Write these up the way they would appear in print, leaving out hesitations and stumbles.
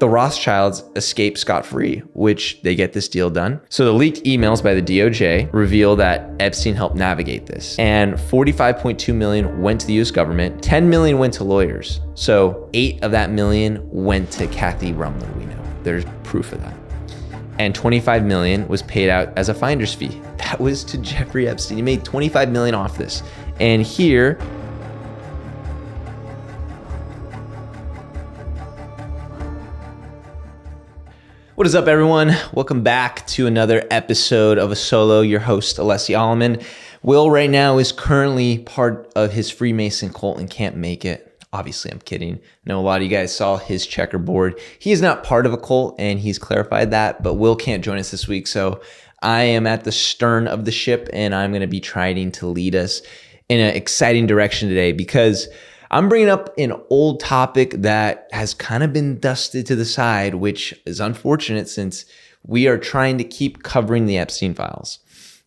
the Rothschilds escape scot-free, which they get this deal done. So the leaked emails by the DOJ reveal that Epstein helped navigate this. And 45.2 million went to the US government, 10 million went to lawyers. So 8 of that million went to Kathy Rumler, we know. There's proof of that. And 25 million was paid out as a finder's fee. That was to Jeffrey Epstein. He made 25 million off this. And here, what is up, everyone? Welcome back to another episode of A Solo. Your host, Alessi, ALLAMAN. Will right now is currently part of his Freemason cult and can't make it. Obviously, I'm kidding. I know a lot of you guys saw his checkerboard. He is not part of a cult, and he's clarified that, but Will can't join us this week, so I am at the stern of the ship, and I'm going to be trying to lead us in an exciting direction today because I'm bringing up an old topic that has kind of been dusted to the side, which is unfortunate since we are trying to keep covering the Epstein files.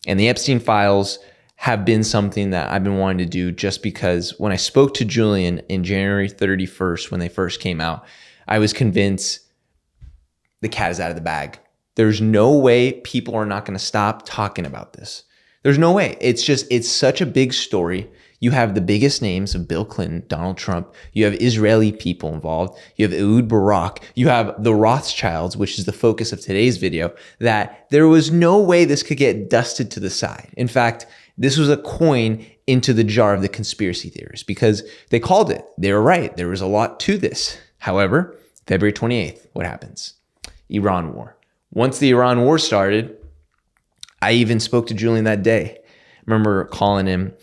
And the Epstein files have been something that I've been wanting to do just because when I spoke to Julian in January 31st, when they first came out, I was convinced the cat is out of the bag. There's no way people are not going to stop talking about this. There's no way. It's such a big story. You have the biggest names of Bill Clinton, Donald Trump. You have Israeli people involved. You have Ehud Barak. You have the Rothschilds, which is the focus of today's video, that there was no way this could get dusted to the side. In fact, this was a coin into the jar of the conspiracy theorists because they called it. They were right. There was a lot to this. However, February 28th, what happens? Iran war. Once the Iran war started, I even spoke to Julian that day. I remember calling him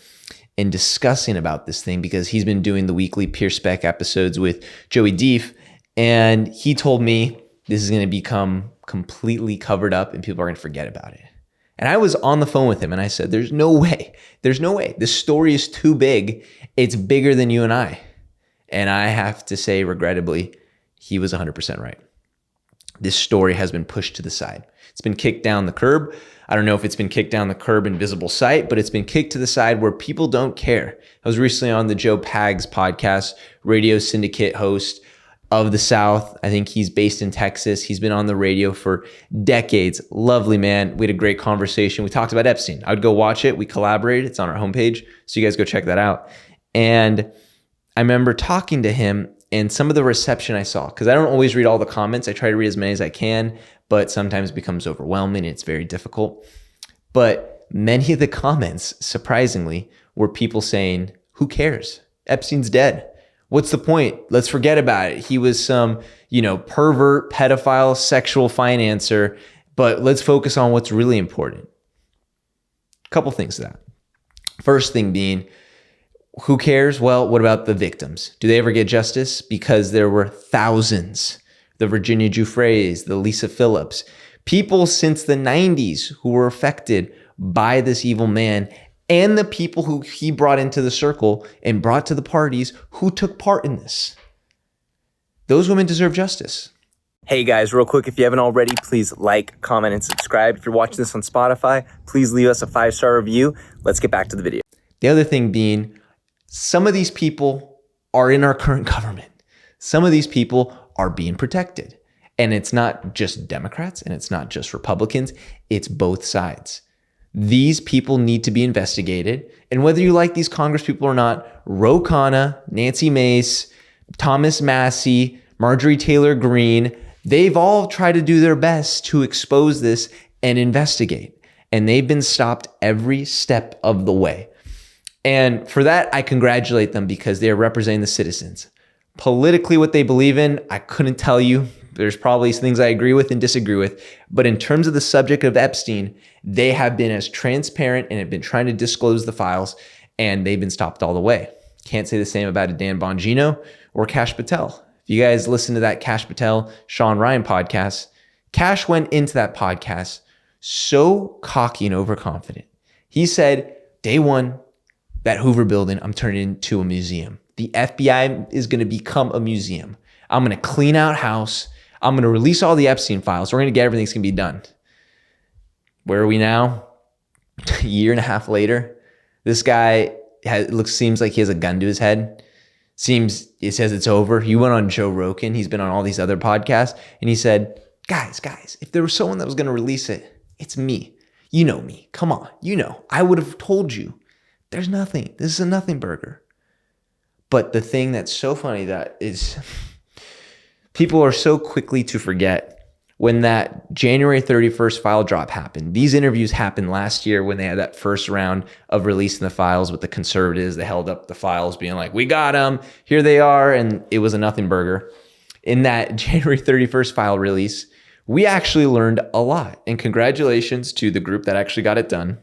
and discussing about this thing because he's been doing the weekly Peer Spec episodes with Joey Deef, and he told me this is going to become completely covered up and people are going to forget about it. And I was on the phone with him and I said, there's no way. There's no way. This story is too big. It's bigger than you and I. And I have to say, regrettably, he was 100% right. This story has been pushed to the side. It's been kicked down the curb. I don't know if it's been kicked down the curb in visible sight, but it's been kicked to the side where people don't care. I was recently on the Joe Pags podcast, radio syndicate host of the South. I think he's based in Texas. He's been on the radio for decades. Lovely man. We had a great conversation. We talked about Epstein. I would go watch it. We collaborated. It's on our homepage. So you guys go check that out. And I remember talking to him and some of the reception I saw, because I don't always read all the comments. I try to read as many as I can, but sometimes it becomes overwhelming and it's very difficult. But many of the comments, surprisingly, were people saying, who cares? Epstein's dead. What's the point? Let's forget about it. He was some, pervert, pedophile, sexual financer, but let's focus on what's really important. A couple things to that. First thing being, who cares? Well, what about the victims? Do they ever get justice? Because there were thousands. The Virginia Giuffres, the Lisa Phillips, people since the 90s who were affected by this evil man, and the people who he brought into the circle and brought to the parties who took part in this. Those women deserve justice. Hey guys, real quick, if you haven't already, please like, comment, and subscribe. If you're watching this on Spotify, please leave us a 5-star review. Let's get back to the video. The other thing being, some of these people are in our current government. Some of these people are being protected. And it's not just Democrats and it's not just Republicans, it's both sides. These people need to be investigated. And whether you like these Congress people or not, Ro Khanna, Nancy Mace, Thomas Massie, Marjorie Taylor Greene, they've all tried to do their best to expose this and investigate. And they've been stopped every step of the way. And for that, I congratulate them because they are representing the citizens. Politically, what they believe in, I couldn't tell you. There's probably things I agree with and disagree with. But in terms of the subject of Epstein, they have been as transparent and have been trying to disclose the files, and they've been stopped all the way. Can't say the same about a Dan Bongino or Kash Patel. If you guys listen to that Kash Patel, Sean Ryan podcast, Kash went into that podcast so cocky and overconfident. He said, day one, that Hoover building, I'm turning it into a museum. The FBI is going to become a museum. I'm going to clean out house. I'm going to release all the Epstein files. We're going to get everything that's going to be done. Where are we now? A year and a half later, this guy seems like he has a gun to his head. It says it's over. He went on Joe Rogan. He's been on all these other podcasts. And he said, guys, if there was someone that was going to release it, it's me. You know me. Come on. I would have told you. There's nothing. This is a nothing burger. But the thing that's so funny that is people are so quickly to forget when that January 31st file drop happened. These interviews happened last year when they had that first round of releasing the files with the conservatives. They held up the files being like, we got them, here they are. And it was a nothing burger. In that January 31st file release, we actually learned a lot. And congratulations to the group that actually got it done.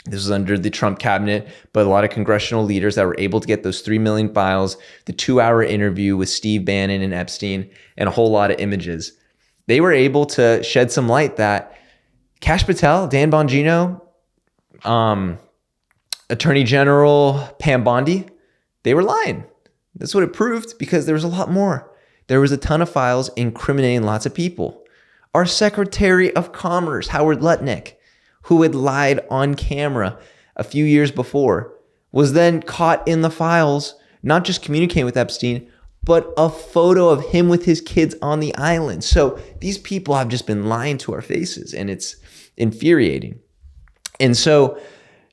This was under the Trump cabinet, but a lot of congressional leaders that were able to get those 3 million files, the 2-hour interview with Steve Bannon and Epstein, and a whole lot of images. They were able to shed some light that Kash Patel, Dan Bongino, Attorney General Pam Bondi, they were lying. That's what it proved, because there was a lot more. There was a ton of files incriminating lots of people. Our Secretary of Commerce, Howard Lutnick, who had lied on camera a few years before, was then caught in the files, not just communicating with Epstein, but a photo of him with his kids on the island. So these people have just been lying to our faces, and it's infuriating. And so,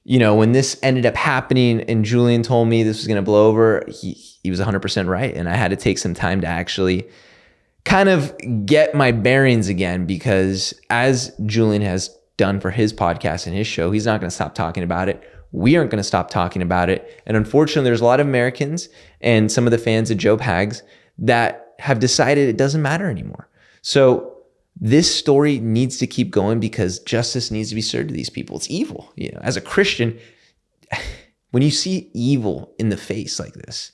when this ended up happening and Julian told me this was going to blow over, he was 100% right. And I had to take some time to actually kind of get my bearings again, because as Julian has done for his podcast and his show, he's not going to stop talking about it. We aren't going to stop talking about it. And unfortunately, there's a lot of Americans and some of the fans of Joe Pags that have decided it doesn't matter anymore. So this story needs to keep going, because justice needs to be served to these people. It's evil. As a Christian, when you see evil in the face like this,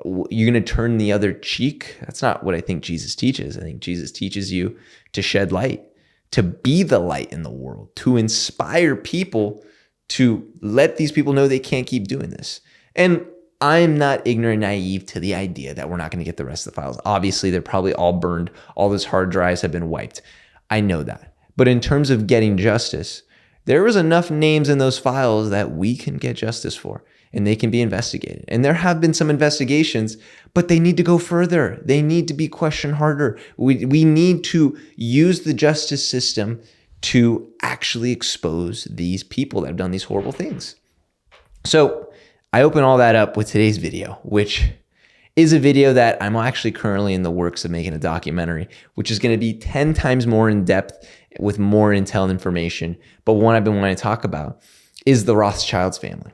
you're going to turn the other cheek. That's not what I think Jesus teaches. I think Jesus teaches you to shed light, to be the light in the world, to inspire people, to let these people know they can't keep doing this. And I'm not ignorant, naive to the idea that we're not going to get the rest of the files. Obviously, they're probably all burned. All those hard drives have been wiped. I know that. But in terms of getting justice, there was enough names in those files that we can get justice for, and they can be investigated. And there have been some investigations, but they need to go further. They need to be questioned harder. We need to use the justice system to actually expose these people that have done these horrible things. So I open all that up with today's video, which is a video that I'm actually currently in the works of making a documentary, which is going to be 10 times more in depth with more intel and information. But one I've been wanting to talk about is the Rothschilds family.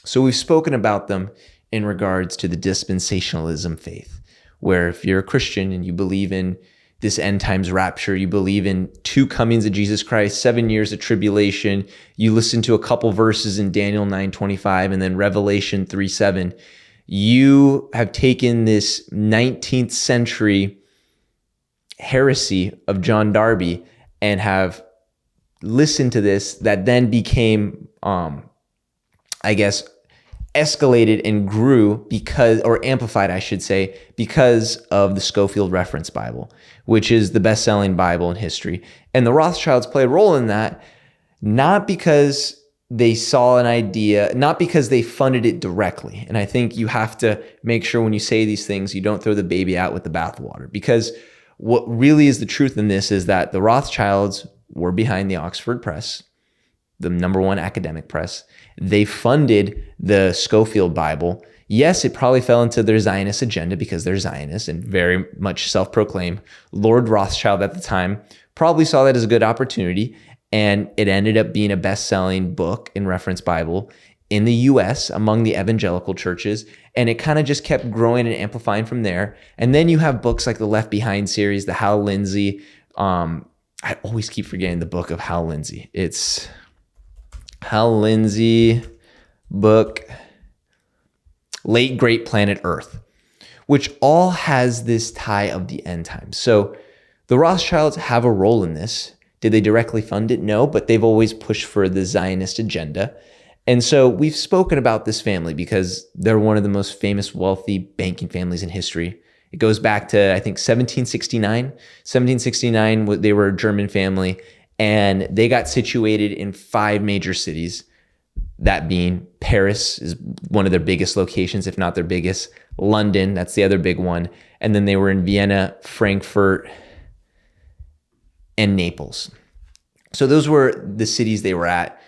So we've spoken about them in regards to the dispensationalism faith, where if you're a Christian and you believe in this end times rapture, you believe in 2 comings of Jesus Christ, 7 years of tribulation, you listen to a couple verses in Daniel 9:25 and then Revelation 3:7, you have taken this 19th century heresy of John Darby and have listened to this, that then became, escalated and grew or amplified, I should say, because of the Scofield Reference Bible, which is the best-selling Bible in history. And the Rothschilds play a role in that, not because they saw an idea, not because they funded it directly. And I think you have to make sure when you say these things, you don't throw the baby out with the bathwater, because what really is the truth in this is that the Rothschilds were behind the Oxford Press, the #1 academic press. They funded the Scofield Bible. Yes, it probably fell into their Zionist agenda, because they're Zionists and very much self-proclaimed. Lord Rothschild at the time probably saw that as a good opportunity, and it ended up being a best-selling book and reference Bible in the U.S. among the evangelical churches, and it kind of just kept growing and amplifying from there. And then you have books like the Left Behind series, the Hal Lindsey. I always keep forgetting the book of Hal Lindsey. It's Hal Lindsey book, Late Great Planet Earth, which all has this tie of the end times. So the Rothschilds have a role in this. Did they directly fund it? No, but they've always pushed for the Zionist agenda. And so we've spoken about this family because they're one of the most famous wealthy banking families in history. It goes back to, I think, 1769. 1769, they were a German family, and they got situated in 5 major cities. That being Paris is one of their biggest locations, if not their biggest. London, that's the other big one. And then they were in Vienna, Frankfurt, and Naples. So those were the cities they were at.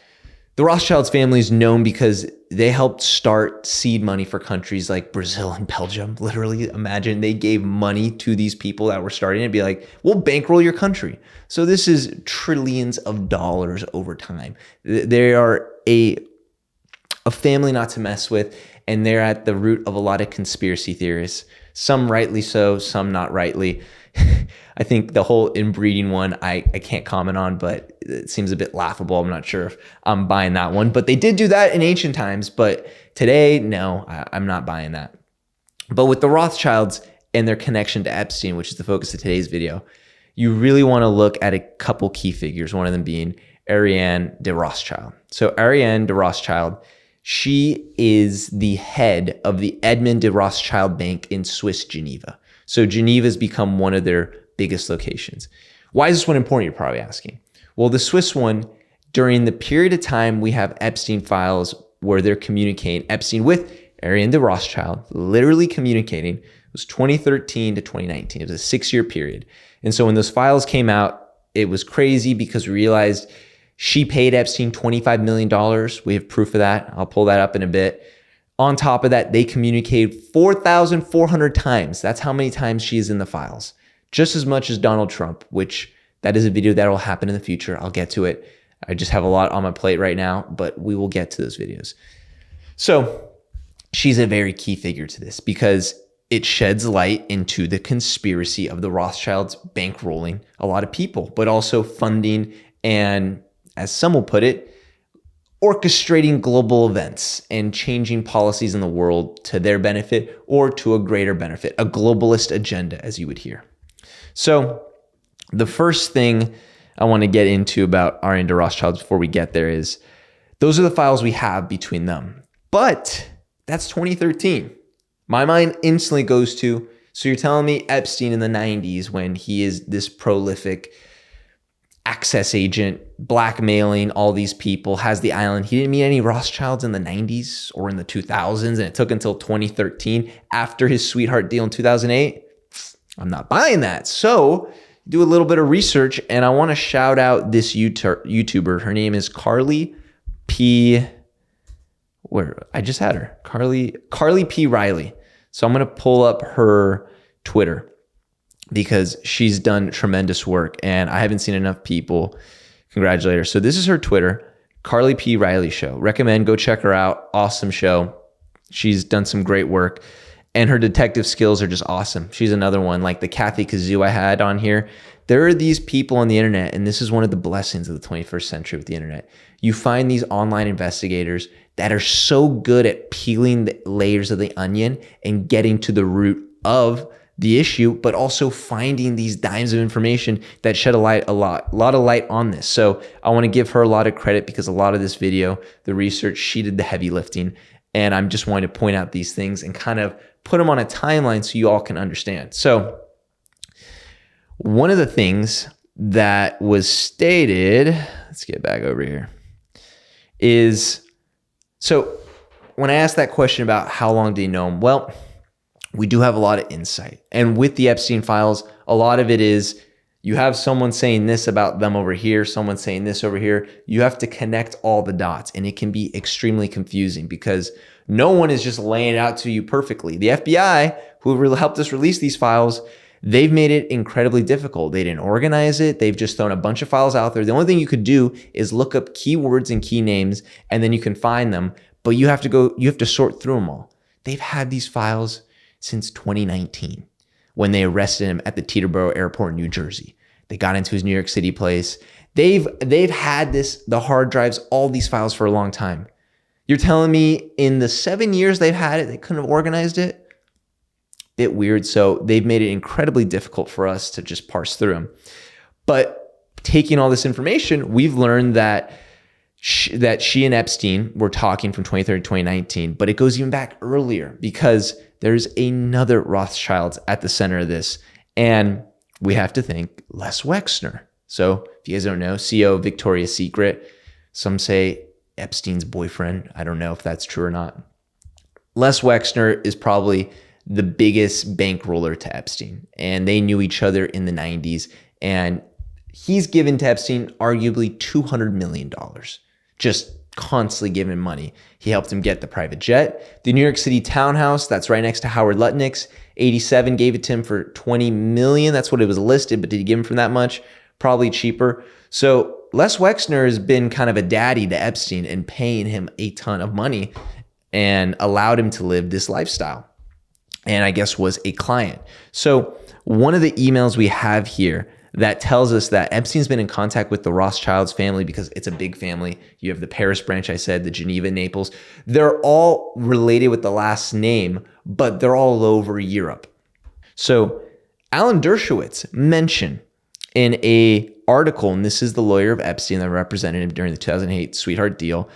The Rothschilds family is known because they helped start seed money for countries like Brazil and Belgium. Literally, imagine they gave money to these people that were starting to be like, we'll bankroll your country. So this is trillions of dollars over time. They are a family not to mess with, and they're at the root of a lot of conspiracy theories. Some rightly so, some not rightly. I think the whole inbreeding one, I can't comment on, but it seems a bit laughable. I'm not sure if I'm buying that one, but they did do that in ancient times. But today, no, I'm not buying that. But with the Rothschilds and their connection to Epstein, which is the focus of today's video, you really want to look at a couple key figures, one of them being Ariane de Rothschild. So Ariane de Rothschild, she is the head of the Edmond de Rothschild Bank in Swiss Geneva. So Geneva has become one of their biggest locations. Why is this one important, you're probably asking? Well, the Swiss one, during the period of time we have Epstein files where they're communicating, Epstein with Ariane de Rothschild, literally communicating, it was 2013 to 2019. It was a 6-year period. And so when those files came out, it was crazy because we realized she paid Epstein $25 million. We have proof of that. I'll pull that up in a bit. On top of that, they communicated 4,400 times. That's how many times she is in the files. Just as much as Donald Trump, which that is a video that will happen in the future. I'll get to it. I just have a lot on my plate right now, but we will get to those videos. So she's a very key figure to this because it sheds light into the conspiracy of the Rothschilds bankrolling a lot of people, but also funding and, as some will put it, orchestrating global events and changing policies in the world to their benefit or to a greater benefit, a globalist agenda, as you would hear. So the first thing I want to get into about Ariane de Rothschild before we get there is those are the files we have between them. But that's 2013. My mind instantly goes to, so you're telling me Epstein in the 90s when he is this prolific access agent, blackmailing all these people, has the island. He didn't meet any Rothschilds in the 90s or in the 2000s, and it took until 2013 after his sweetheart deal in 2008. I'm not buying that. So do a little bit of research, and I want to shout out this YouTuber. Her name is Carly P. I just had her. Carly P. Riley. So I'm going to pull up her Twitter because she's done tremendous work and I haven't seen enough people congratulate her. So this is her Twitter, Carly P. Riley Show. Recommend, go check her out. Awesome show. She's done some great work and her detective skills are just awesome. She's another one like the Kathy Kazoo I had on here. There are these people on the internet, and this is one of the blessings of the 21st century with the internet. You find these online investigators that are so good at peeling the layers of the onion and getting to the root of the issue, but also finding these dimes of information that shed a lot of light on this. So I want to give her a lot of credit because a lot of this video, the research, she did the heavy lifting. And I'm just wanting to point out these things and kind of put them on a timeline so you all can understand. So one of the things that was stated, let's get back over here, is, so when I asked that question about how long did he know him, well, we do have a lot of insight. And with the Epstein files, a lot of it is you have someone saying this about them over here, someone saying this over here. You have to connect all the dots, and it can be extremely confusing because no one is just laying it out to you perfectly. The FBI, who really helped us release these files, they've made it incredibly difficult. They didn't organize it. They've just thrown a bunch of files out there. The only thing you could do is look up keywords and key names, and then you can find them. But you have to sort through them all. They've had these files since 2019 when they arrested him at the Teterboro Airport in New Jersey. They got into his New York City place. They've had the hard drives, all these files for a long time. You're telling me in the 7 years they've had it, they couldn't have organized it? Bit weird. So they've made it incredibly difficult for us to just parse through them. But taking all this information, we've learned that she and Epstein were talking from 2013 to 2019, but it goes even back earlier because there's another Rothschild at the center of this. And we have to think Les Wexner. So if you guys don't know, CEO of Victoria's Secret, some say Epstein's boyfriend. I don't know if that's true or not. Les Wexner is probably the biggest bankroller to Epstein, and they knew each other in the 90s. And he's given to Epstein arguably $200 million, just constantly giving money. He helped him get the private jet, the New York City townhouse that's right next to Howard Lutnick's. 87 gave it to him for $20 million. That's what it was listed, but did he give him for that much? Probably cheaper. So Les Wexner has been kind of a daddy to Epstein and paying him a ton of money and allowed him to live this lifestyle. And I guess was a client. So one of the emails we have here that tells us that Epstein's been in contact with the Rothschilds family because it's a big family. You have the Paris branch, I said, the Geneva, Naples. They're all related with the last name, but they're all over Europe. So Alan Dershowitz mentioned in a article, and this is the lawyer of Epstein that represented him during the 2008 sweetheart deal.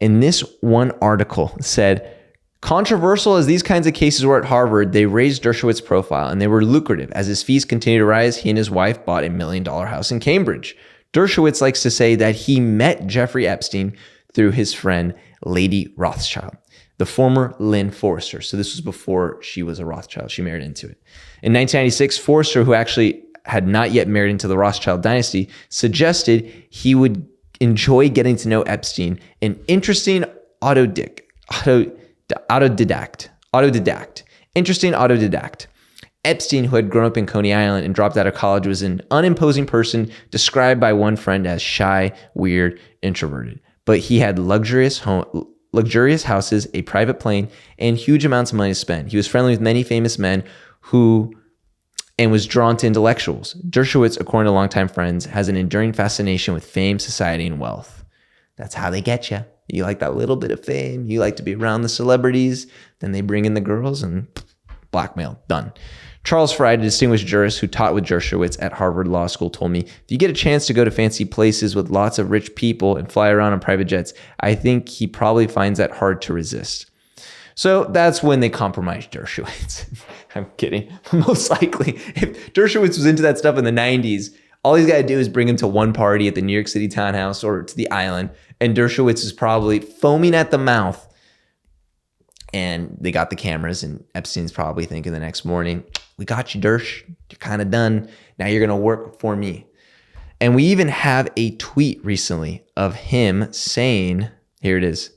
And this one article said, controversial as these kinds of cases were at Harvard, they raised Dershowitz's profile and they were lucrative. As his fees continued to rise, he and his wife bought a $1 million house in Cambridge. Dershowitz likes to say that he met Jeffrey Epstein through his friend, Lady Rothschild, the former Lynn Forrester. So this was before she was a Rothschild. She married into it. In 1996, Forrester, who actually had not yet married into the Rothschild dynasty, suggested he would enjoy getting to know Epstein, an interesting autodidact. Epstein, who had grown up in Coney Island and dropped out of college, was an unimposing person described by one friend as shy, weird, introverted. But he had luxurious houses, a private plane, and huge amounts of money to spend. He was friendly with many famous men and was drawn to intellectuals. Dershowitz, according to longtime friends, has an enduring fascination with fame, society, and wealth. That's how they get you. You like that little bit of fame. You like to be around the celebrities. Then they bring in the girls and blackmail. Done. Charles Fry, a distinguished jurist who taught with Dershowitz at Harvard Law School, told me, if you get a chance to go to fancy places with lots of rich people and fly around on private jets, I think he probably finds that hard to resist. So that's when they compromised Dershowitz. I'm kidding. Most likely, if Dershowitz was into that stuff in the 90s, all he's got to do is bring him to one party at the New York City townhouse or to the island, and Dershowitz is probably foaming at the mouth. And they got the cameras, and Epstein's probably thinking the next morning, we got you, Dersh. You're kind of done. Now you're going to work for me. And we even have a tweet recently of him saying, here it is.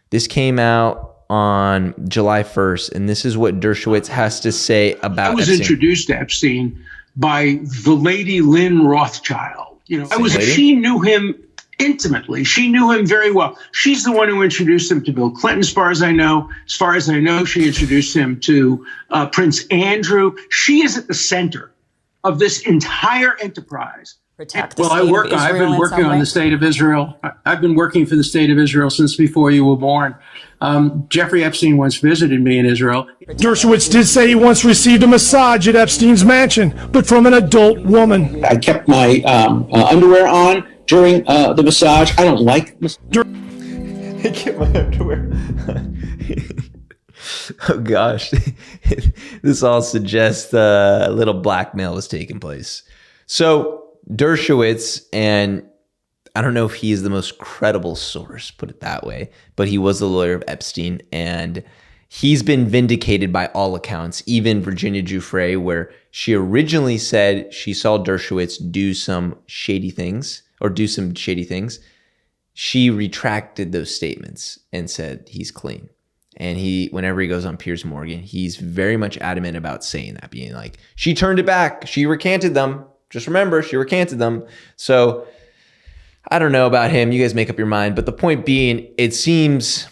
This came out on July 1st, and this is what Dershowitz has to say about I was Epstein. Introduced to Epstein by the lady Lynn Rothschild. She knew him intimately. She knew him very well. She's the one who introduced him to Bill Clinton, as far as I know. As far as I know, she introduced him to Prince Andrew. She is at the center of this entire enterprise. I've been working on the state of Israel. I've been working for the state of Israel since before you were born. Jeffrey Epstein once visited me in Israel. Dershowitz did say he once received a massage at Epstein's mansion, but from an adult woman. I kept my underwear on during the massage. I don't like I kept my underwear. Oh gosh, this all suggests a little blackmail was taking place. So Dershowitz, and I don't know if he is the most credible source, put it that way, but he was the lawyer of Epstein, and he's been vindicated by all accounts, even Virginia Giuffre, where she originally said she saw Dershowitz do some shady things. She retracted those statements and said he's clean. And whenever he goes on Piers Morgan, he's very much adamant about saying that, being like, she turned it back. She recanted them. Just remember, she recanted them. So I don't know about him. You guys make up your mind. But the point being, it seems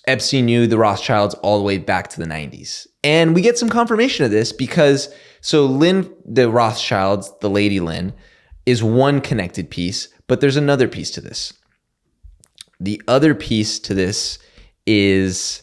Epstein knew the Rothschilds all the way back to the 90s. And we get some confirmation of this because, so Lynn, the Rothschilds, the Lady Lynn, is one connected piece, but there's another piece to this. The other piece to this is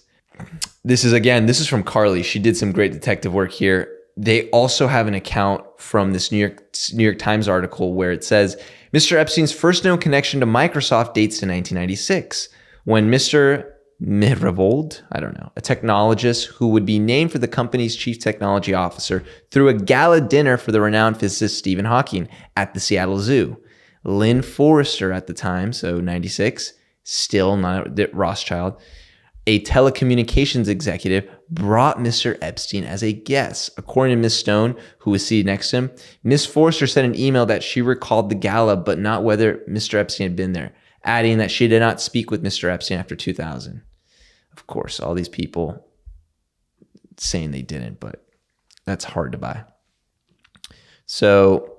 from Carly. She did some great detective work here. They also have an account from this New York Times article where it says, Mr. Epstein's first known connection to Microsoft dates to 1996, when Mr. Myhrvold, a technologist who would be named for the company's chief technology officer, threw a gala dinner for the renowned physicist Stephen Hawking at the Seattle Zoo. Lynn Forrester at the time, so 96, still not Rothschild, a telecommunications executive brought Mr. Epstein as a guest. According to Miss Stone, who was seated next to him, Miss Forster sent an email that she recalled the gala, but not whether Mr. Epstein had been there, adding that she did not speak with Mr. Epstein after 2000. Of course, all these people saying they didn't, but that's hard to buy. So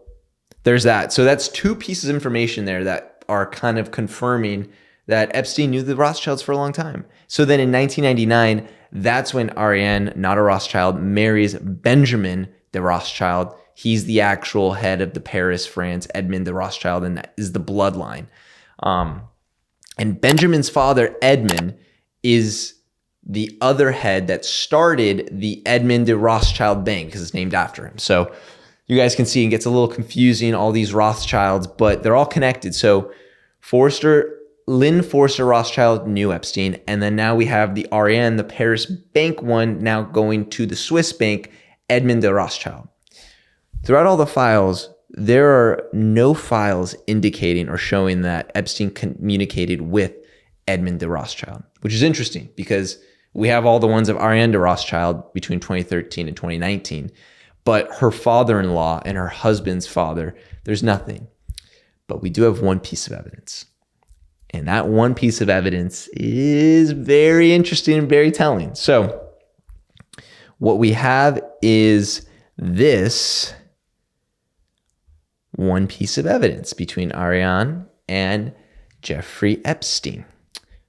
there's that. So that's two pieces of information there that are kind of confirming that Epstein knew the Rothschilds for a long time. So then in 1999, that's when Ariane, not a Rothschild, marries Benjamin de Rothschild. He's the actual head of the Paris, France, Edmond de Rothschild, and that is the bloodline. And Benjamin's father, Edmond, is the other head that started the Edmond de Rothschild Bank because it's named after him. So you guys can see it gets a little confusing, all these Rothschilds, but they're all connected. So Lynn Forster Rothschild knew Epstein, and then now we have the Ariane, the Paris bank one, now going to the Swiss bank, Edmond de Rothschild. Throughout all the files, there are no files indicating or showing that Epstein communicated with Edmond de Rothschild, which is interesting because we have all the ones of Ariane de Rothschild between 2013 and 2019, but her father-in-law and her husband's father, there's nothing. But we do have one piece of evidence. And that one piece of evidence is very interesting and very telling. So what we have is this one piece of evidence between Ariane and Jeffrey Epstein.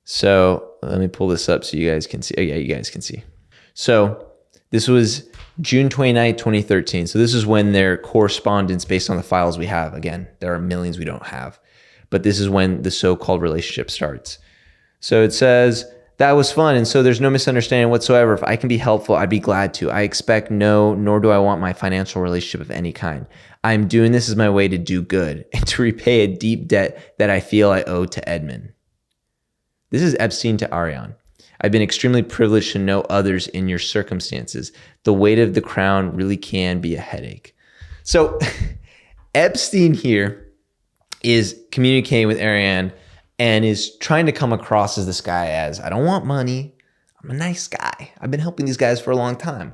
So let me pull this up so you guys can see. Oh yeah, you guys can see. So this was June 29, 2013. So this is when their correspondence based on the files we have. Again, there are millions we don't have. But this is when the so-called relationship starts. So it says, that was fun, and so there's no misunderstanding whatsoever. If I can be helpful, I'd be glad to. I expect no, nor do I want my financial relationship of any kind. I'm doing this as my way to do good and to repay a deep debt that I feel I owe to Edmund. This is Epstein to Ariane. I've been extremely privileged to know others in your circumstances. The weight of the crown really can be a headache. So Epstein here is communicating with Ariane and is trying to come across as this guy as, I don't want money. I'm a nice guy. I've been helping these guys for a long time.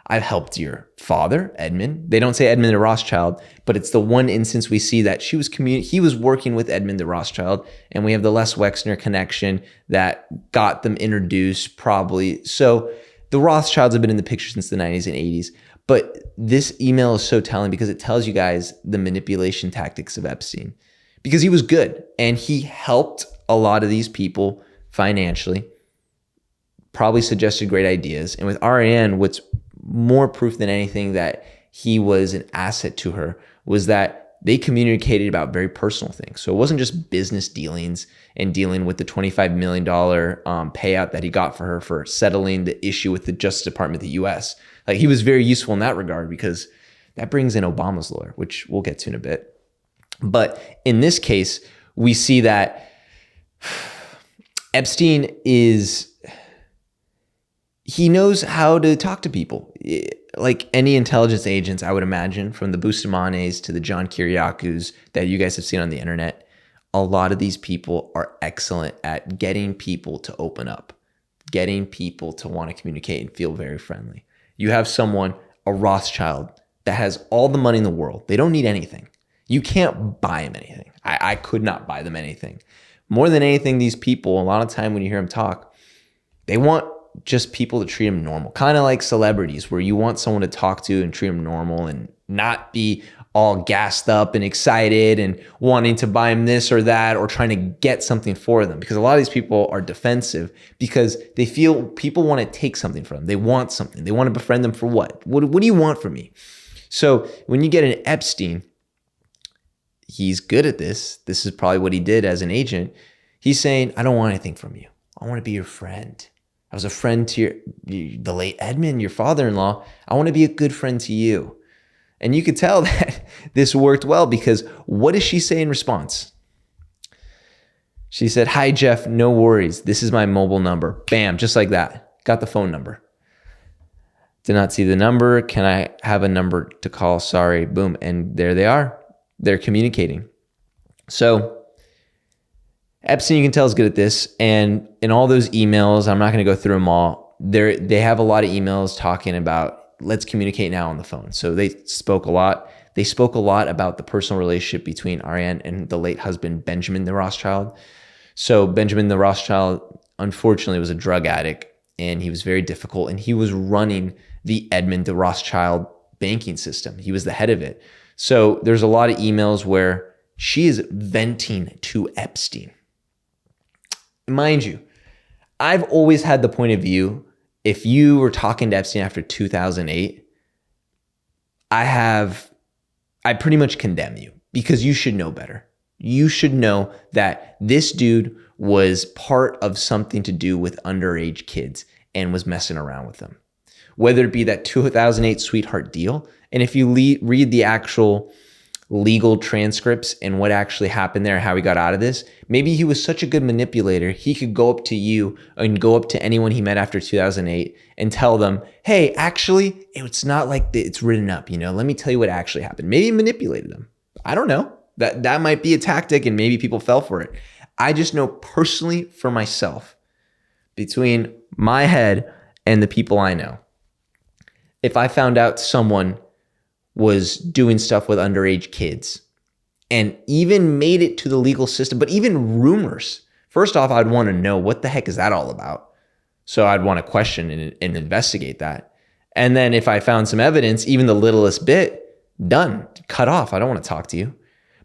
I've helped your father, Edmund. They don't say Edmund de Rothschild, but it's the one instance we see that he was working with Edmund de Rothschild, and we have the Les Wexner connection that got them introduced probably. So the Rothschilds have been in the picture since the 90s and 80s. But this email is so telling because it tells you guys the manipulation tactics of Epstein. Because he was good and he helped a lot of these people financially, probably suggested great ideas. And with Ariane, what's more proof than anything that he was an asset to her was that they communicated about very personal things. So it wasn't just business dealings and dealing with the $25 million payout that he got for her for settling the issue with the Justice Department of the US. Like, he was very useful in that regard because that brings in Obama's lawyer, which we'll get to in a bit. But in this case, we see that Epstein he knows how to talk to people. Like any intelligence agents, I would imagine, from the Bustamanes to the John Kiriakus that you guys have seen on the internet, a lot of these people are excellent at getting people to open up, getting people to want to communicate and feel very friendly. You have someone, a Rothschild, that has all the money in the world. They don't need anything. You can't buy them anything. I could not buy them anything. More than anything, these people, a lot of time when you hear them talk, they want just people to treat them normal. Kind of like celebrities where you want someone to talk to and treat them normal and not be all gassed up and excited and wanting to buy them this or that or trying to get something for them. Because a lot of these people are defensive because they feel people want to take something from them. They want something. They want to befriend them for what? What do you want from me? So when you get an Epstein, he's good at this. This is probably what he did as an agent. He's saying, I don't want anything from you. I want to be your friend. I was a friend to the late Edmund, your father-in-law. I want to be a good friend to you. And you could tell that this worked well because what does she say in response? She said, hi, Jeff, no worries. This is my mobile number. Bam, just like that. Got the phone number. Did not see the number. Can I have a number to call? Sorry. Boom. And there they are. They're communicating. So Epstein, you can tell, is good at this. And in all those emails, I'm not going to go through them all. They have a lot of emails talking about, let's communicate now on the phone. So they spoke a lot. They spoke a lot about the personal relationship between Ariane and the late husband, Benjamin the Rothschild. So Benjamin the Rothschild, unfortunately, was a drug addict, and he was very difficult. And he was running the Edmund the Rothschild banking system. He was the head of it. So there's a lot of emails where she is venting to Epstein. Mind you, I've always had the point of view, if you were talking to Epstein after 2008, I pretty much condemn you, because you should know better. You should know that this dude was part of something to do with underage kids and was messing around with them. Whether it be that 2008 sweetheart deal, and if you read the actual legal transcripts and what actually happened there, how he got out of this, maybe he was such a good manipulator, he could go up to you and go up to anyone he met after 2008 and tell them, hey, actually, it's not like it's written up, let me tell you what actually happened. Maybe he manipulated them. I don't know. That might be a tactic, and maybe people fell for it. I just know personally for myself, between my head and the people I know, if I found out someone was doing stuff with underage kids and even made it to the legal system, but even rumors, first off, I'd want to know, what the heck is that all about? So I'd want to question and investigate that. And then if I found some evidence, even the littlest bit, done, cut off. I don't want to talk to you.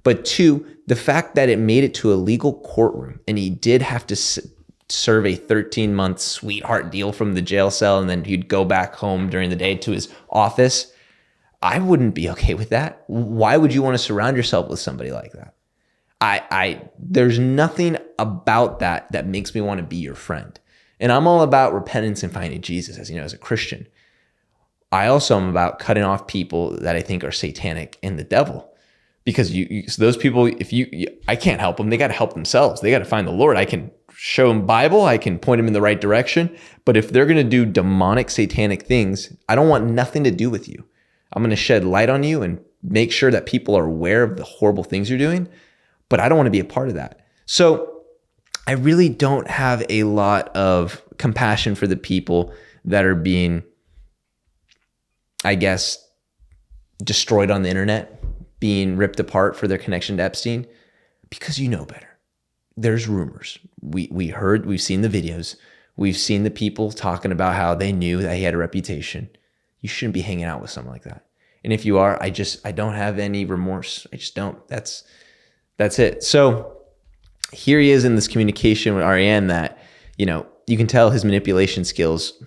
But two, the fact that it made it to a legal courtroom and he did have to serve a 13-month sweetheart deal from the jail cell, and then he'd go back home during the day to his office, I wouldn't be okay with that. Why would you want to surround yourself with somebody like that? There's nothing about that makes me want to be your friend. And I'm all about repentance and finding Jesus, as you know, as a Christian. I also am about cutting off people that I think are satanic and the devil. Because those people, I can't help them. They got to help themselves. They got to find the Lord. I can show them Bible. I can point them in the right direction. But if they're going to do demonic, satanic things, I don't want nothing to do with you. I'm going to shed light on you and make sure that people are aware of the horrible things you're doing, but I don't want to be a part of that. So I really don't have a lot of compassion for the people that are being, I guess, destroyed on the internet, being ripped apart for their connection to Epstein, because you know better. There's rumors. We've seen the videos. We've seen the people talking about how they knew that he had a reputation. You shouldn't be hanging out with someone like that. And if you are, I don't have any remorse. I just don't. That's it. So here he is in this communication with Ariane that, you can tell his manipulation skills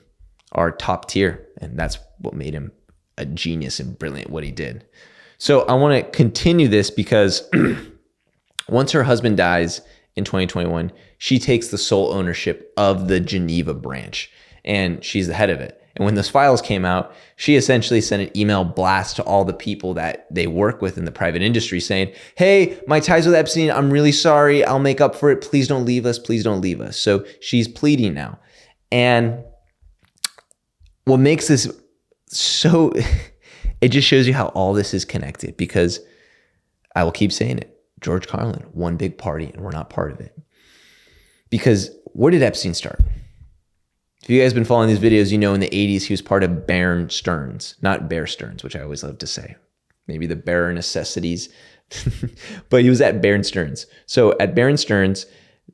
are top tier. And that's what made him a genius and brilliant, what he did. So I want to continue this because once her husband dies in 2021, she takes the sole ownership of the Geneva branch, and she's the head of it. And when those files came out, she essentially sent an email blast to all the people that they work with in the private industry saying, hey, my ties with Epstein, I'm really sorry. I'll make up for it. Please don't leave us. Please don't leave us. So she's pleading now. And what makes this so, it just shows you how all this is connected, because I will keep saying it. George Carlin, one big party, and we're not part of it. Because where did Epstein start? If you guys have been following these videos, in the 80s, he was part of Bear Stearns, not Bear Stearns, which I always love to say. Maybe the Bear Necessities, but he was at Bear Stearns. So at Bear Stearns,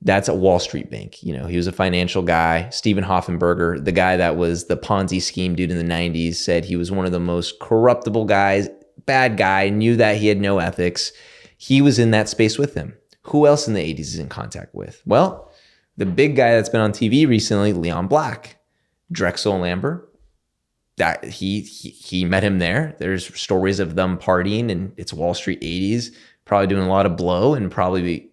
that's a Wall Street bank. He was a financial guy. Stephen Hoffenberger, the guy that was the Ponzi scheme dude in the 90s, said he was one of the most corruptible guys, bad guy, knew that he had no ethics. He was in that space with him. Who else in the 80s is in contact with? Well, the big guy that's been on TV recently, Leon Black, Drexel and Lambert, that he met him there. There's stories of them partying, and it's Wall Street 80s, probably doing a lot of blow and probably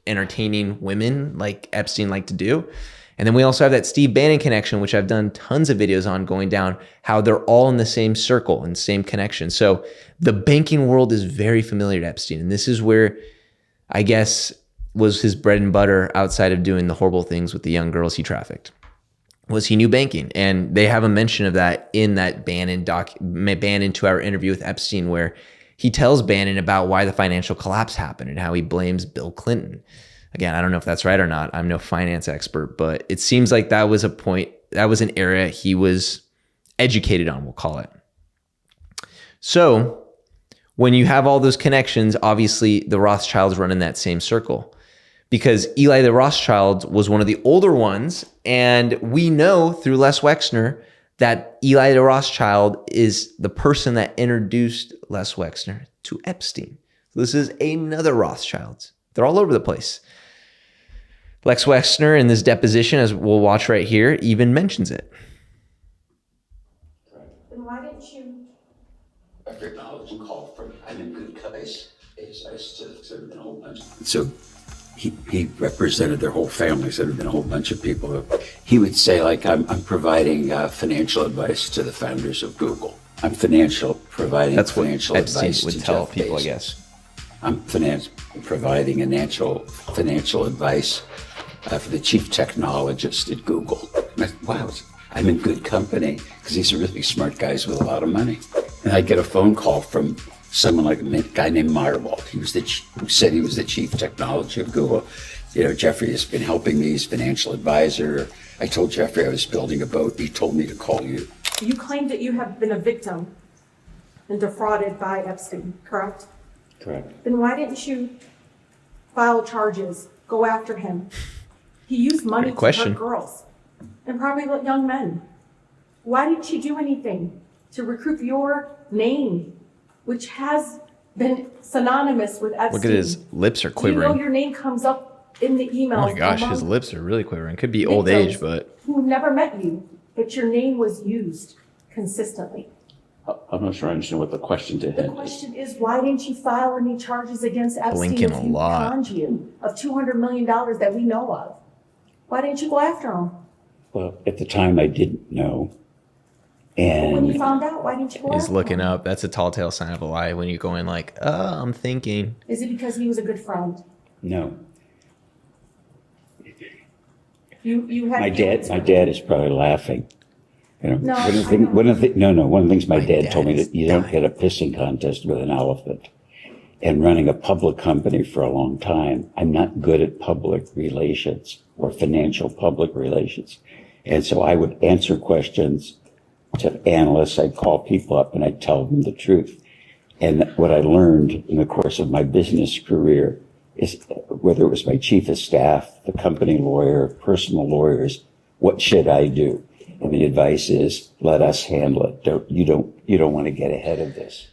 entertaining women like Epstein liked to do. And then we also have that Steve Bannon connection, which I've done tons of videos on, going down how they're all in the same circle and same connection. So the banking world is very familiar to Epstein. And this is where, I guess, was his bread and butter outside of doing the horrible things with the young girls he trafficked, was he knew banking. And they have a mention of that in that Bannon 2-hour interview with Epstein, where he tells Bannon about why the financial collapse happened and how he blames Bill Clinton. Again, I don't know if that's right or not. I'm no finance expert, but it seems like that was an area he was educated on, we'll call it. So when you have all those connections, obviously the Rothschilds run in that same circle, because Eli the Rothschild was one of the older ones. And we know through Les Wexner that Eli the Rothschild is the person that introduced Les Wexner to Epstein. So this is another Rothschild. They're all over the place. Les Wexner in this deposition, as we'll watch right here, even mentions it. Then why didn't you? After acknowledging call from, I'm in good place. I said a whole bunch. So he represented their whole families. There had been a whole bunch of people. He would say, like, I'm providing financial advice to the founders of Google. I'm providing That's financial what Epstein advice would to tell Jeff people, Bezos. I guess. I'm providing financial advice for the chief technologist at Google. Wow, I'm in good company, because these are really smart guys with a lot of money. And I get a phone call from someone like a guy named Meyerwald. Who said he was the chief technology of Google. Jeffrey has been helping me. He's financial advisor. I told Jeffrey I was building a boat. He told me to call you. You claim that you have been a victim and defrauded by Epstein, correct? Correct. Then why didn't you file charges, go after him? He used money to hurt girls and probably young men. Why didn't you do anything to recoup your name, which has been synonymous with Epstein? Look at his lips are quivering. You know your name comes up in the emails. Oh my gosh, his lips are really quivering. Could be old age, but who never met you, but your name was used consistently. I'm not sure I understand what the question to him The question is, why didn't you file any charges against Epstein Blinking a lot. of $200 million that we know of? Why didn't you go after him? Well, at the time I didn't know. And When you found out, why didn't you go he's after looking him? up. That's a tall tale sign of a lie when you go in like, I'm thinking. Is it because he was a good friend? no, You had my dad is probably laughing. No, One of the things my dad dad told me is that you don't get a pissing contest with an elephant. And running a public company for a long time, I'm not good at public relations or financial public relations. And so I would answer questions to analysts. I'd call people up and I'd tell them the truth. And what I learned in the course of my business career is, whether it was my chief of staff, the company lawyer, personal lawyers, what should I do? And the advice is, let us handle it. You don't want to get ahead of this.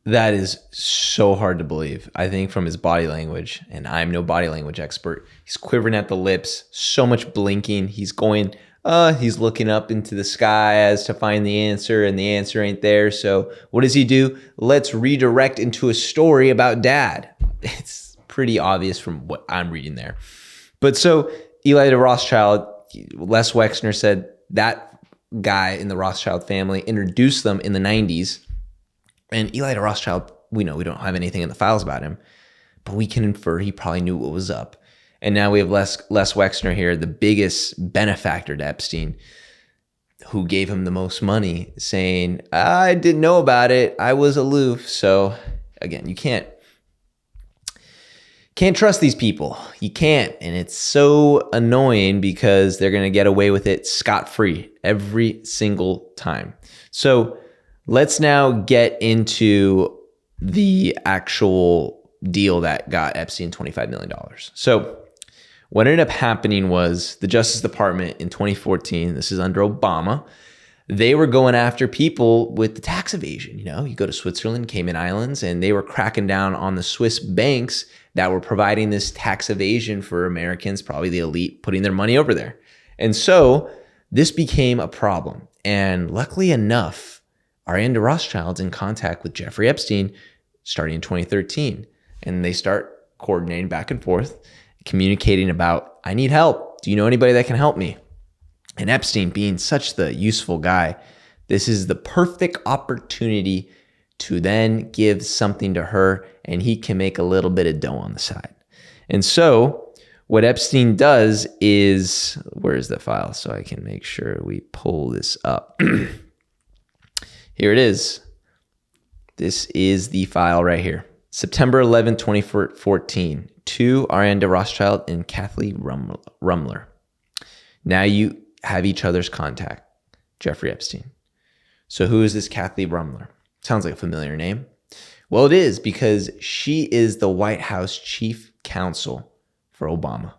That is so hard to believe. I think from his body language, and I'm no body language expert, he's quivering at the lips, so much blinking. He's going, he's looking up into the sky as to find the answer, and the answer ain't there. So what does he do? Let's redirect into a story about dad. It's pretty obvious from what I'm reading there. But so Eli the Rothschild, Les Wexner said that guy in the Rothschild family introduced them in the 90s. And Eli the Rothschild, we know we don't have anything in the files about him, but we can infer he probably knew what was up. And now we have Les Wexner here, the biggest benefactor to Epstein, who gave him the most money, saying, I didn't know about it. I was aloof. So again, you can't trust these people. You can't. And it's so annoying because they're going to get away with it scot-free every single time. So let's now get into the actual deal that got Epstein $25 million. So what ended up happening was the Justice Department in 2014, this is under Obama, they were going after people with the tax evasion. You go to Switzerland, Cayman Islands, and they were cracking down on the Swiss banks that were providing this tax evasion for Americans, probably the elite, putting their money over there. And so this became a problem. And luckily enough, Ariane de Rothschild's in contact with Jeffrey Epstein starting in 2013. And they start coordinating back and forth, communicating about, I need help. Do you know anybody that can help me? And Epstein, being such the useful guy, this is the perfect opportunity to then give something to her, and he can make a little bit of dough on the side. And so what Epstein does is, where is the file? So I can make sure we pull this up. Here it is. This is the file right here. September 11, 2014, to Ariane de Rothschild and Kathleen Rumler. Now you have each other's contact, Jeffrey Epstein. So who is this Kathleen Rumler? Sounds like a familiar name. Well, it is, because she is the White House chief counsel for Obama.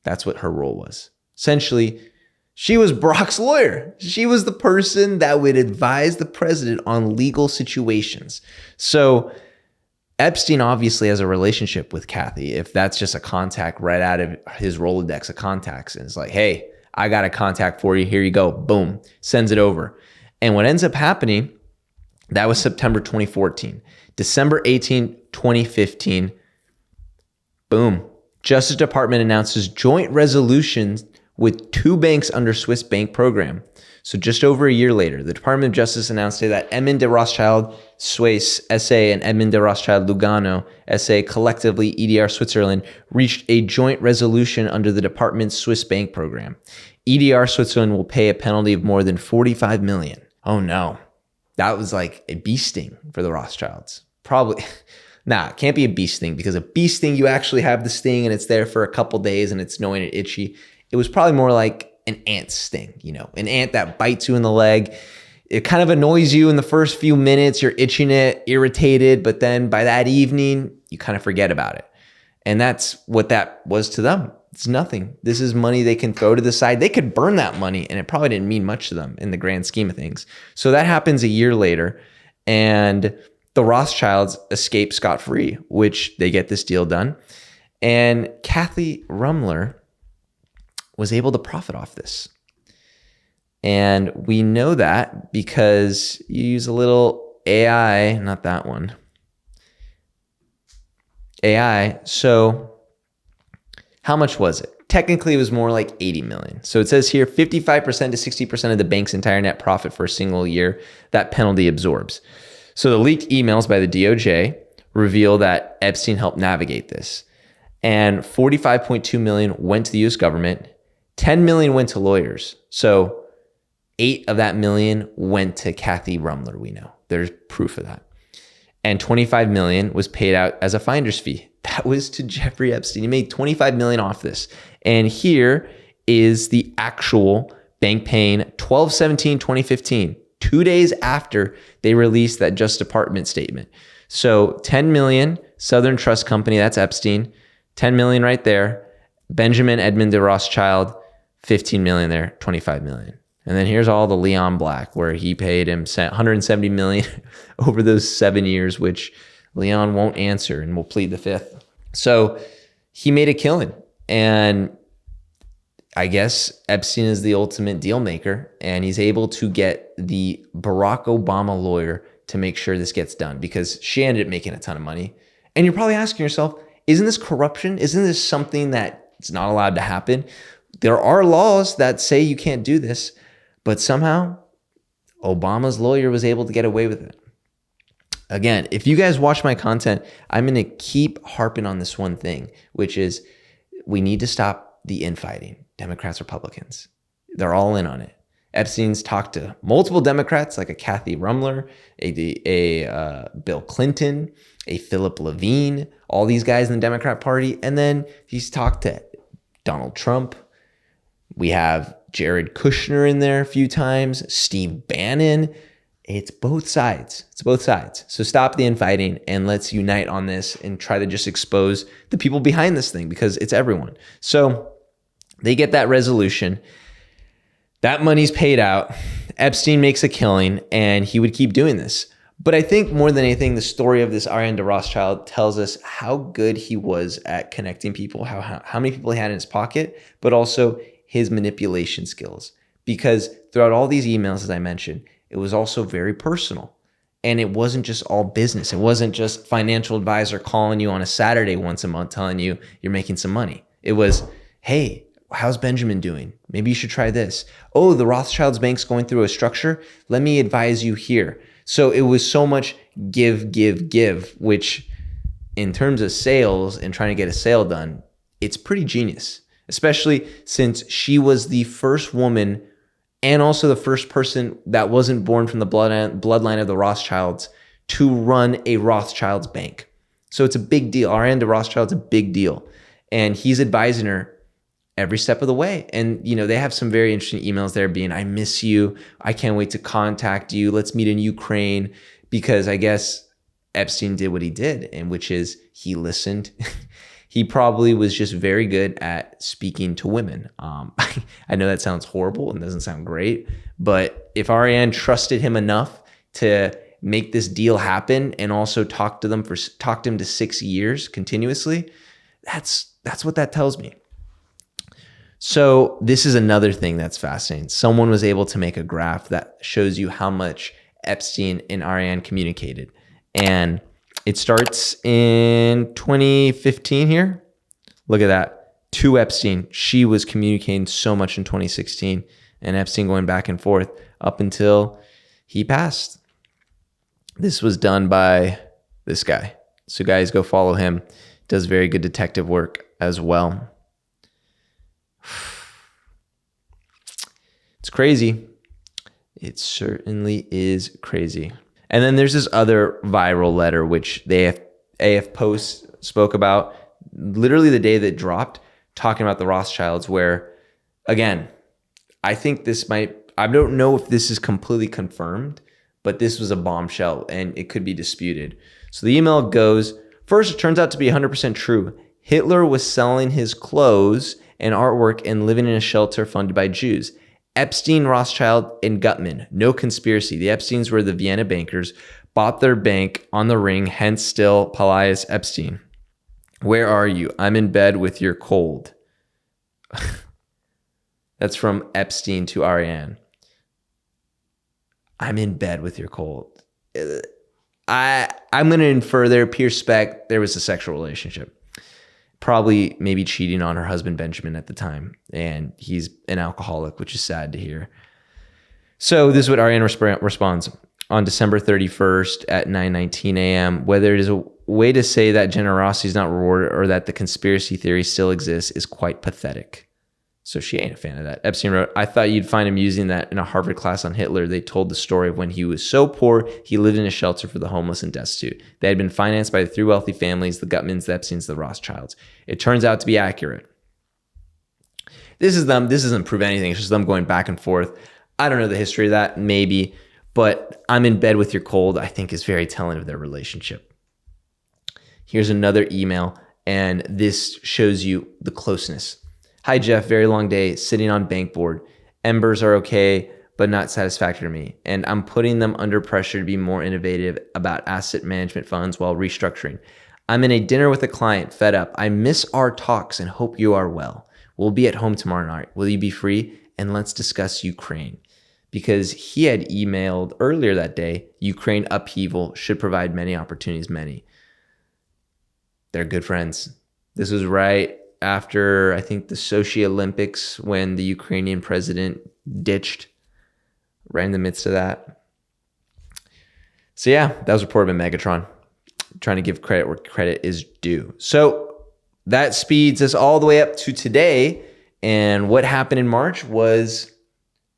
That's what her role was. Essentially, she was Barack's lawyer. She was the person that would advise the president on legal situations. So Epstein obviously has a relationship with Kathy, if that's just a contact right out of his Rolodex of contacts. And it's like, hey, I got a contact for you. Here you go. Boom. Sends it over. And what ends up happening, that was September 2014. December 18, 2015, boom. Justice Department announces joint resolutions with 2 banks under Swiss bank program. So just over a year later, the Department of Justice announced that Edmond de Rothschild Suisse SA and Edmond de Rothschild Lugano SA, collectively EDR Switzerland, reached a joint resolution under the department's Swiss bank program. EDR Switzerland will pay a penalty of more than 45 million. Oh no. That was like a bee sting for the Rothschilds. Probably, it can't be a bee sting, because a bee sting, you actually have the sting and it's there for a couple days and it's annoying and itchy. It was probably more like an ant sting, an ant that bites you in the leg. It kind of annoys you in the first few minutes. You're itching it, irritated, but then by that evening, you kind of forget about it. And that's what that was to them. It's nothing. This is money they can throw to the side. They could burn that money and it probably didn't mean much to them in the grand scheme of things. So that happens a year later, and the Rothschilds escape scot-free, which they get this deal done. And Kathy Rumler was able to profit off this. And we know that because you use a little AI, not that one, AI. So how much was it? Technically, it was more like 80 million. So it says here 55% to 60% of the bank's entire net profit for a single year that penalty absorbs. So the leaked emails by the DOJ reveal that Epstein helped navigate this. And 45.2 million went to the US government, 10 million went to lawyers. So 8 of that million went to Kathy Rumler, we know. There's proof of that. And 25 million was paid out as a finder's fee. That was to Jeffrey Epstein. He made 25 million off this. And here is the actual bank paying 12/17/2015, 2 days after they released that Justice Department statement. So 10 million, Southern Trust Company, that's Epstein, 10 million right there. Benjamin Edmond de Rothschild, 15 million there, 25 million. And then here's all the Leon Black, where he paid him 170 million over those 7 years, which Leon won't answer and will plead the fifth. So he made a killing. And I guess Epstein is the ultimate deal maker, and he's able to get the Barack Obama lawyer to make sure this gets done, because she ended up making a ton of money. And you're probably asking yourself, isn't this corruption? Isn't this something that it's not allowed to happen? There are laws that say you can't do this, but somehow Obama's lawyer was able to get away with it. Again, if you guys watch my content, I'm going to keep harping on this one thing, which is we need to stop the infighting. Democrats, Republicans, they're all in on it. Epstein's talked to multiple Democrats, like a Kathy Rumler, a Bill Clinton, a Philip Levine, all these guys in the Democrat Party. And then he's talked to Donald Trump. We have Jared Kushner in there a few times, Steve Bannon. It's both sides. It's both sides. So stop the infighting and let's unite on this and try to just expose the people behind this thing, because it's everyone. So they get that resolution. That money's paid out. Epstein makes a killing, and he would keep doing this. But I think more than anything, the story of this Ariane de Rothschild tells us how good he was at connecting people, how many people he had in his pocket, but also his manipulation skills. Because throughout all these emails, as I mentioned, it was also very personal. And it wasn't just all business. It wasn't just financial advisor calling you on a Saturday once a month telling you you're making some money. It was, hey, how's Benjamin doing? Maybe you should try this. Oh, the Rothschilds bank's going through a structure. Let me advise you here. So it was so much give, which in terms of sales and trying to get a sale done, it's pretty genius, especially since she was the first woman and also the first person that wasn't born from the bloodline of the Rothschilds to run a Rothschilds bank. So it's a big deal. Ariane de Rothschild's a big deal. And he's advising her every step of the way. And, they have some very interesting emails there being, I miss you. I can't wait to contact you. Let's meet in Ukraine. Because I guess Epstein did what he did, and which is he listened. He probably was just very good at speaking to women. I know that sounds horrible and doesn't sound great, but if Ariane trusted him enough to make this deal happen and also talked him to 6 years continuously, that's what that tells me. So this is another thing that's fascinating. Someone was able to make a graph that shows you how much Epstein and Ariane communicated. And it starts in 2015 here. Look at that. To Epstein. She was communicating so much in 2016. And Epstein going back and forth up until he passed. This was done by this guy. So guys, go follow him. Does very good detective work as well. It's crazy. It certainly is crazy. And then there's this other viral letter, which the AF Post spoke about literally the day that dropped, talking about the Rothschilds, where, again, I think I don't know if this is completely confirmed, but this was a bombshell and it could be disputed. So the email goes, first, it turns out to be 100% true. Hitler was selling his clothes and artwork and living in a shelter funded by Jews. Epstein, Rothschild, and Gutman. No conspiracy. The Epsteins were the Vienna bankers, bought their bank on the ring, hence still Pelias Epstein. Where are you? I'm in bed with your cold. That's from Epstein to Ariane. I'm in bed with your cold. I'm going to infer there, pure spec, there was a sexual relationship. Probably maybe cheating on her husband, Benjamin, at the time. And he's an alcoholic, which is sad to hear. So this is what Ariane responds on December 31st at 9:19 a.m. Whether it is a way to say that generosity is not rewarded or that the conspiracy theory still exists is quite pathetic. So she ain't a fan of that. Epstein wrote, I thought you'd find amusing that in a Harvard class on Hitler, they told the story of when he was so poor, he lived in a shelter for the homeless and destitute. They had been financed by the three wealthy families, the Gutmans, the Epsteins, the Rothschilds. It turns out to be accurate. This doesn't prove anything. It's just them going back and forth. I don't know the history of that, maybe, but I'm in bed with your cold, I think is very telling of their relationship. Here's another email, and this shows you the closeness. Hi, Jeff. Very long day, sitting on bank board. Embers are okay, but not satisfactory to me. And I'm putting them under pressure to be more innovative about asset management funds while restructuring. I'm in a dinner with a client, fed up. I miss our talks and hope you are well. We'll be at home tomorrow night. Will you be free? And let's discuss Ukraine. Because he had emailed earlier that day, Ukraine upheaval should provide many opportunities, many. They're good friends. This was right after, I think, the Sochi Olympics when the Ukrainian president ditched right in the midst of that. So yeah, that was reported by Megatron. Trying to give credit where credit is due. So that speeds us all the way up to today. And what happened in March was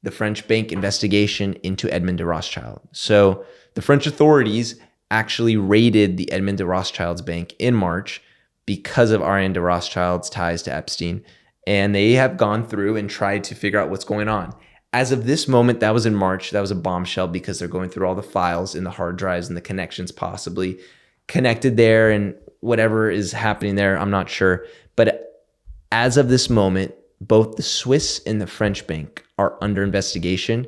the French bank investigation into Edmond de Rothschild. So the French authorities actually raided the Edmond de Rothschild's bank in March because of Ariane de Rothschild's ties to Epstein. And they have gone through and tried to figure out what's going on. As of this moment, that was in March, that was a bombshell because they're going through all the files in the hard drives and the connections possibly connected there and whatever is happening there, I'm not sure. But as of this moment, both the Swiss and the French bank are under investigation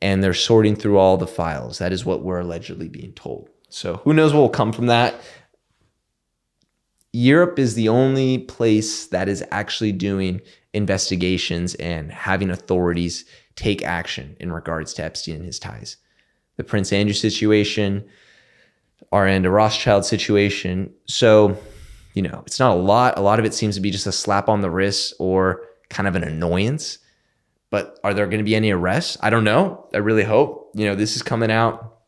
and they're sorting through all the files. That is what we're allegedly being told. So who knows what will come from that? Europe is the only place that is actually doing investigations and having authorities take action in regards to Epstein and his ties. The Prince Andrew situation, Ariane de Rothschild situation. So, it's not a lot. A lot of it seems to be just a slap on the wrist or kind of an annoyance. But are there going to be any arrests? I don't know. I really hope. This is coming out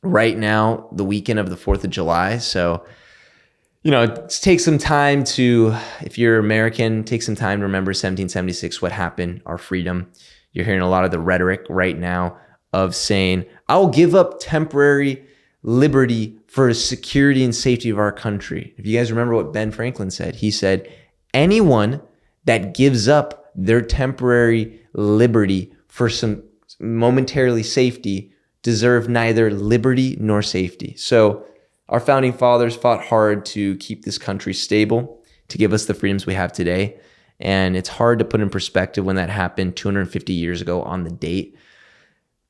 right now, the weekend of the 4th of July. So, take some time to, if you're American, take some time to remember 1776, what happened, our freedom. You're hearing a lot of the rhetoric right now of saying, I'll give up temporary liberty for security and safety of our country. If you guys remember what Ben Franklin said, he said, anyone that gives up their temporary liberty for some momentarily safety deserve neither liberty nor safety. So our founding fathers fought hard to keep this country stable, to give us the freedoms we have today. And it's hard to put in perspective when that happened 250 years ago on the date,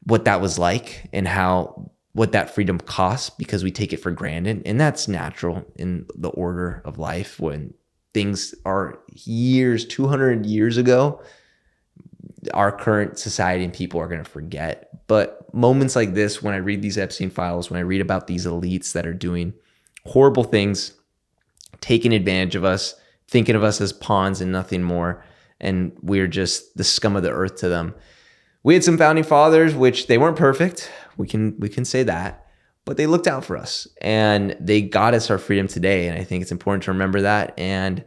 what that was like and what that freedom costs, because we take it for granted. And that's natural in the order of life. When things are 200 years ago, our current society and people are going to forget. But moments like this, when I read these Epstein files, when I read about these elites that are doing horrible things, taking advantage of us, thinking of us as pawns and nothing more, and we're just the scum of the earth to them. We had some founding fathers, which they weren't perfect. We can say that, but they looked out for us and they got us our freedom today. And I think it's important to remember that. And,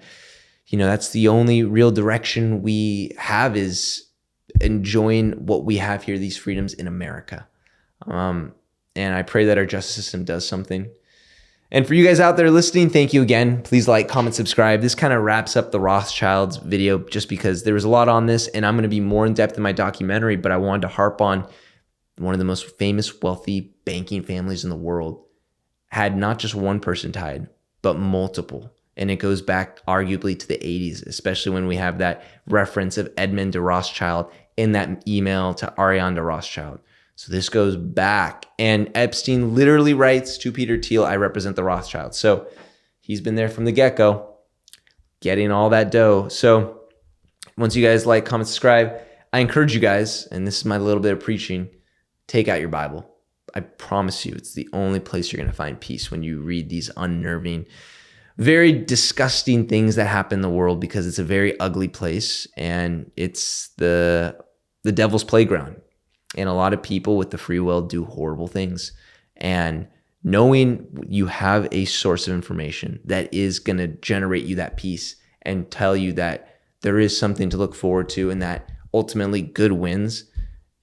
that's the only real direction we have, is enjoying what we have here, these freedoms in America. And I pray that our justice system does something. And for you guys out there listening, thank you again. Please like, comment, subscribe. This kind of wraps up the Rothschilds video, just because there was a lot on this, and I'm going to be more in depth in my documentary, but I wanted to harp on one of the most famous, wealthy banking families in the world had not just one person tied, but multiple. And it goes back arguably to the 80s, especially when we have that reference of Edmund de Rothschild in that email to Ariane de Rothschild. So this goes back, and Epstein literally writes to Peter Thiel, I represent the Rothschilds. So he's been there from the get-go, getting all that dough. So once you guys like, comment, subscribe, I encourage you guys, and this is my little bit of preaching, take out your Bible. I promise you, it's the only place you're going to find peace when you read these unnerving, very disgusting things that happen in the world, because it's a very ugly place, and it's the devil's playground. And a lot of people with the free will do horrible things. And knowing you have a source of information that is going to generate you that peace and tell you that there is something to look forward to and that ultimately good wins,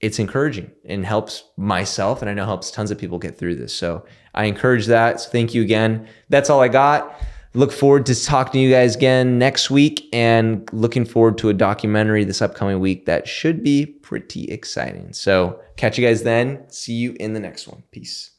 it's encouraging and helps myself, and I know helps tons of people get through this. So I encourage that. So thank you again. That's all I got. Look forward to talking to you guys again next week, and looking forward to a documentary this upcoming week that should be pretty exciting. So catch you guys then. See you in the next one. Peace.